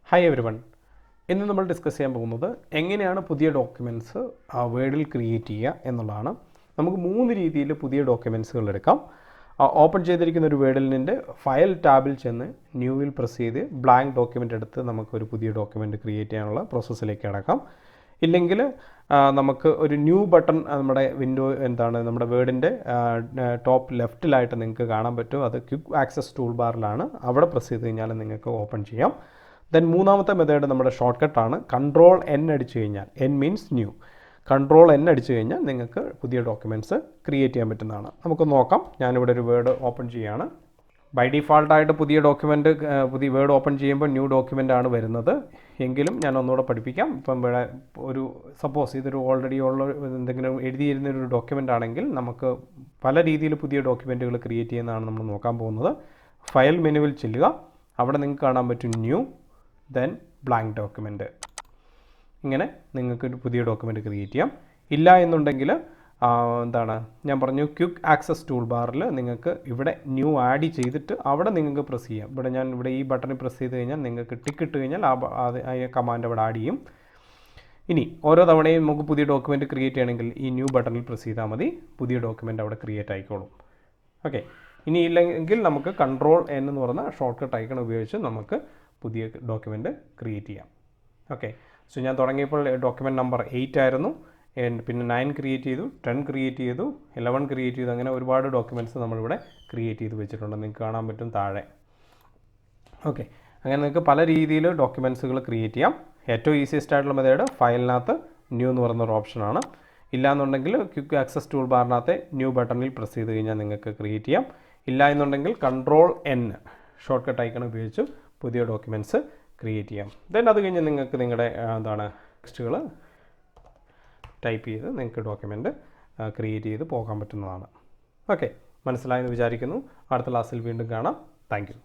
Hi everyone. ഇന്ന് നമ്മൾ discuss ചെയ്യാൻ പോകുന്നത് എങ്ങനെയാണ് പുതിയ ഡോക്യുമെൻറ്റ്സ് വേർഡിൽ ക്രിയേറ്റ് ചെയ്യുക എന്നുള്ളതാണ്. നമുക്ക് 3 രീതിയിൽ പുതിയ ഡോക്യുമെൻറ്റ്സുകൾ എടുക്കാം. ഓപ്പൺ ചെയ്തിരിക്കുന്ന ഒരു വേർഡിൽ നിന്ന് ഫയൽ ടാബിൽ ചെന്ന് ന്യൂവിൽ പ്രസ് ചെയ്ത് ബ്ലാങ്ക് ഡോക്യുമെൻ്റ് എടുത്ത് നമുക്കൊരു പുതിയ ഡോക്യുമെൻ്റ് ക്രിയേറ്റ് ചെയ്യാനുള്ള പ്രോസസ്സിലേക്ക് കിടക്കാം. ഇല്ലെങ്കിൽ നമുക്ക് ഒരു ന്യൂ ബട്ടൺ നമ്മുടെ നമ്മുടെ വേർഡിൻ്റെ ടോപ്പ് ലെഫ്റ്റിലായിട്ട് നിങ്ങൾക്ക് കാണാൻ പറ്റും. അത് ക്വിക്ക് ആക്സസ് ടൂൾ ബാറിലാണ്. അവിടെ പ്രസ് ചെയ്ത് കഴിഞ്ഞാൽ നിങ്ങൾക്ക് ഓപ്പൺ ചെയ്യാം. ദെൻ മൂന്നാമത്തെ മെത്തേഡ് നമ്മുടെ ഷോർട്ട് കട്ടാണ്. കൺട്രോൾ എൻ അടിച്ചു കഴിഞ്ഞാൽ, N means new, control N അടിച്ചു കഴിഞ്ഞാൽ നിങ്ങൾക്ക് പുതിയ ഡോക്യുമെൻറ്റ്സ് ക്രിയേറ്റ് ചെയ്യാൻ പറ്റുന്നതാണ്. നമുക്ക് നോക്കാം. ഞാനിവിടെ ഒരു വേർഡ് ഓപ്പൺ ചെയ്യുകയാണ്. ബൈ ഡിഫാൾട്ടായിട്ട് പുതിയ വേർഡ് ഓപ്പൺ ചെയ്യുമ്പോൾ ന്യൂ ഡോക്യുമെൻ്റ് ആണ് വരുന്നത്. എങ്കിലും ഞാൻ ഒന്നുകൂടെ പഠിപ്പിക്കാം. ഇപ്പം ഇവിടെ ഒരു സപ്പോസ് ഇതൊരു ഓൾറെഡി ഉള്ള എന്തെങ്കിലും എഴുതിയിരുന്നൊരു ഡോക്യുമെൻ്റ് ആണെങ്കിൽ നമുക്ക് പല രീതിയിൽ പുതിയ ഡോക്യുമെൻറ്റുകൾ ക്രിയേറ്റ് ചെയ്യുന്നതാണ് നമ്മൾ നോക്കാൻ പോകുന്നത്. ഫയൽ മെനുവിൽ ചെല്ലുക. അവിടെ നിങ്ങൾക്ക് കാണാൻ പറ്റും ന്യൂ, ദെൻ ബ്ലാങ്ക് ഡോക്യുമെൻറ്റ്. ഇങ്ങനെ നിങ്ങൾക്ക് ഒരു പുതിയ ഡോക്യുമെൻറ്റ് ക്രിയേറ്റ് ചെയ്യാം. ഇല്ല എന്നുണ്ടെങ്കിൽ ഞാൻ പറഞ്ഞു ക്വിക്ക് ആക്സസ് ടൂൾ ബാറിൽ നിങ്ങൾക്ക് ഇവിടെ ന്യൂ ആഡ് ചെയ്തിട്ട് അവിടെ നിങ്ങൾക്ക് പ്രസ് ചെയ്യാം. ഇവിടെ ഈ ബട്ടണിൽ പ്രസ് ചെയ്ത് കഴിഞ്ഞാൽ നിങ്ങൾക്ക് ടിക്ക് ഇട്ട് കഴിഞ്ഞാൽ ആ കമാൻഡ് അവിടെ ആഡ് ചെയ്യും. ഇനി ഓരോ തവണയും നമുക്ക് പുതിയ ഡോക്യുമെൻറ്റ് ക്രിയേറ്റ് ചെയ്യണമെങ്കിൽ ഈ ന്യൂ ബട്ടണിൽ പ്രസ് ചെയ്താൽ മതി, പുതിയ ഡോക്യുമെൻറ്റ് അവിടെ ക്രിയേറ്റ് ആയിക്കോളും. ഓക്കെ. ഇനി ഇല്ലെങ്കിൽ നമുക്ക് കൺട്രോൾ എൻ എന്ന് പറഞ്ഞ ഷോർട്ട് കട്ട് ഐക്കൺ ഉപയോഗിച്ച് നമുക്ക് പുതിയ ഡോക്യുമെൻറ്റ് ക്രിയേറ്റ് ചെയ്യാം. ഓക്കെ. സോ ഞാൻ തുടങ്ങിയപ്പോൾ ഡോക്യുമെൻറ്റ് നമ്പർ 8 ആയിരുന്നു. പിന്നെ 9 ക്രിയേറ്റ് ചെയ്തു, 10 ക്രിയേറ്റ് ചെയ്തു, 11 ക്രിയേറ്റ് ചെയ്തു. അങ്ങനെ ഒരുപാട് ഡോക്യുമെൻറ്റ്സ് നമ്മളിവിടെ ക്രിയേറ്റ് ചെയ്ത് വെച്ചിട്ടുണ്ട്. നിങ്ങൾക്ക് കാണാൻ പറ്റും താഴെ. ഓക്കെ. അങ്ങനെ നിങ്ങൾക്ക് പല രീതിയിൽ ഡോക്യുമെൻറ്റ്സുകൾ ക്രിയേറ്റ് ചെയ്യാം. ഏറ്റവും ഈസിയസ്റ്റ് ആയിട്ടുള്ള മെത്തേഡ് ഫയലിനകത്ത് ന്യൂ എന്ന് പറയുന്നൊരു ഓപ്ഷനാണ്. ഇല്ലയെന്നുണ്ടെങ്കിൽ ക്വിക്ക് ആക്സസ് ടൂൾ ബാറിനകത്തെ ന്യൂ ബട്ടണിൽ പ്രസ് ചെയ്ത് കഴിഞ്ഞാൽ നിങ്ങൾക്ക് ക്രിയേറ്റ് ചെയ്യാം. ഇല്ല എന്നുണ്ടെങ്കിൽ control N short cut icon ഉപയോഗിച്ച് പുതിയ ഡോക്യുമെൻറ്റ്സ് ക്രിയേറ്റ് ചെയ്യാം. ദെൻ അത് കഴിഞ്ഞ് നിങ്ങൾക്ക് നിങ്ങളുടെ ടെക്സ്റ്റുകൾ ടൈപ്പ് ചെയ്ത് നിങ്ങൾക്ക് ഡോക്യുമെൻറ്റ് ക്രിയേറ്റ് ചെയ്ത് പോകാൻ പറ്റുന്നതാണ്. ഓക്കെ. മനസ്സിലായെന്ന് വിചാരിക്കുന്നു. അടുത്ത ക്ലാസ്സിൽ വീണ്ടും കാണാം. Thank you.